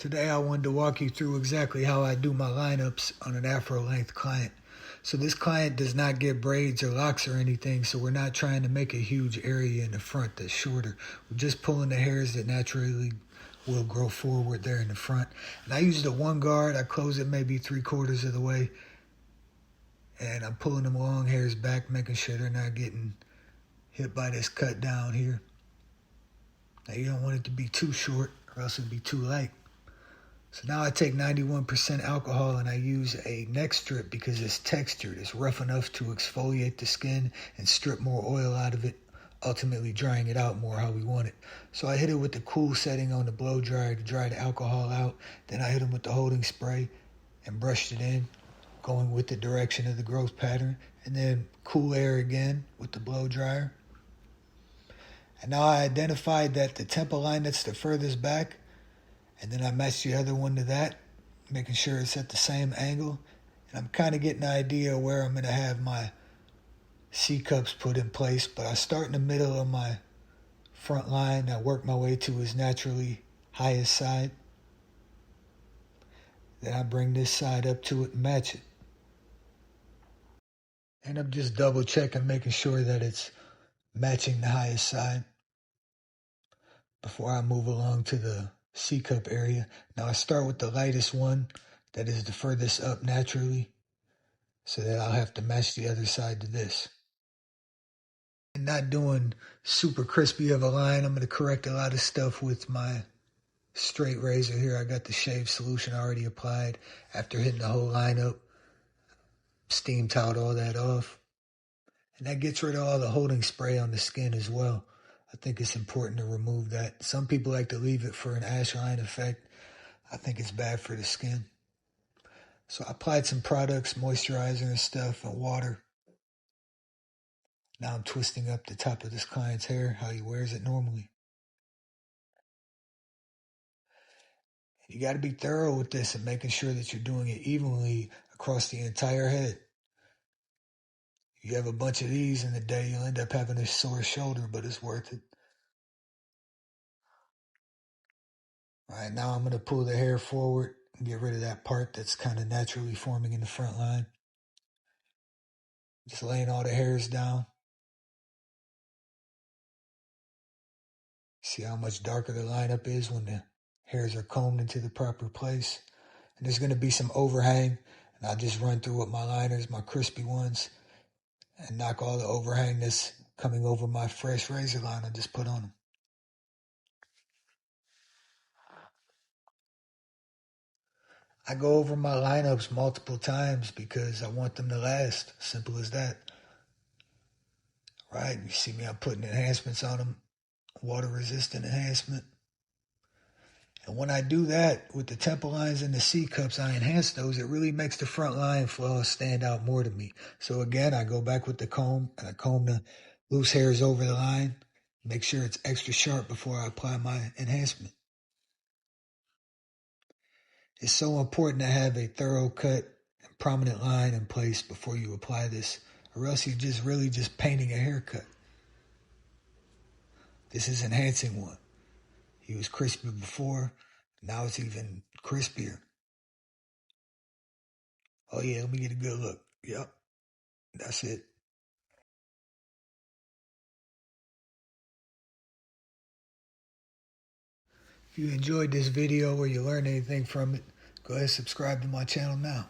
Today I wanted to walk you through exactly how I do my lineups on an Afro length client. So this client does not get braids or locks or anything, so we're not trying to make a huge area in the front that's shorter. We're just pulling the hairs that naturally will grow forward there in the front. And I use the one guard, I close it maybe 3/4 of the way, and I'm pulling them long hairs back, making sure they're not getting hit by this cut down here. Now you don't want it to be too short or else it'll be too light. So now I take 91% alcohol and I use a neck strip because it's textured. It's rough enough to exfoliate the skin and strip more oil out of it, ultimately drying it out more how we want it. So I hit it with the cool setting on the blow dryer to dry the alcohol out. Then I hit them with the holding spray and brushed it in, going with the direction of the growth pattern. And then cool air again with the blow dryer. And now I identified that the temple line that's the furthest back, and then I match the other one to that, making sure it's at the same angle. And I'm kind of getting an idea where I'm going to have my C cups put in place. But I start in the middle of my front line. I work my way to his naturally highest side. Then I bring this side up to it and match it. And I'm just double checking, making sure that it's matching the highest side before I move along to the C cup area. Now I start with the lightest one that is the furthest up naturally, so that I'll have to match the other side to this. And not doing super crispy of a line. I'm going to correct a lot of stuff with my straight razor here. I got the shave solution already applied after hitting the whole line up. Steam toweled all that off. And that gets rid of all the holding spray on the skin as well. I think it's important to remove that. Some people like to leave it for an ash line effect. I think it's bad for the skin. So I applied some products, moisturizer and stuff, and water. Now I'm twisting up the top of this client's hair, how he wears it normally. You got to be thorough with this and making sure that you're doing it evenly across the entire head. You have a bunch of these in a day, you'll end up having a sore shoulder, but it's worth it. All right, now I'm going to pull the hair forward and get rid of that part that's kind of naturally forming in the front line. Just laying all the hairs down. See how much darker the lineup is when the hairs are combed into the proper place. And there's going to be some overhang, and I'll just run through with my liners, my crispy ones, and knock all the overhang that's coming over my fresh razor line I just put on them. I go over my lineups multiple times because I want them to last. Simple as that. Right? You see me, I'm putting enhancements on them, water resistant enhancement. And when I do that with the temple lines and the C cups, I enhance those. It really makes the front line flaws stand out more to me. So again, I go back with the comb and I comb the loose hairs over the line. Make sure it's extra sharp before I apply my enhancement. It's so important to have a thorough cut and prominent line in place before you apply this, or else you're just really just painting a haircut. This is enhancing one. He was crispy before, now it's even crispier. Oh yeah, let me get a good look. Yep, that's it. If you enjoyed this video or you learned anything from it, go ahead and subscribe to my channel now.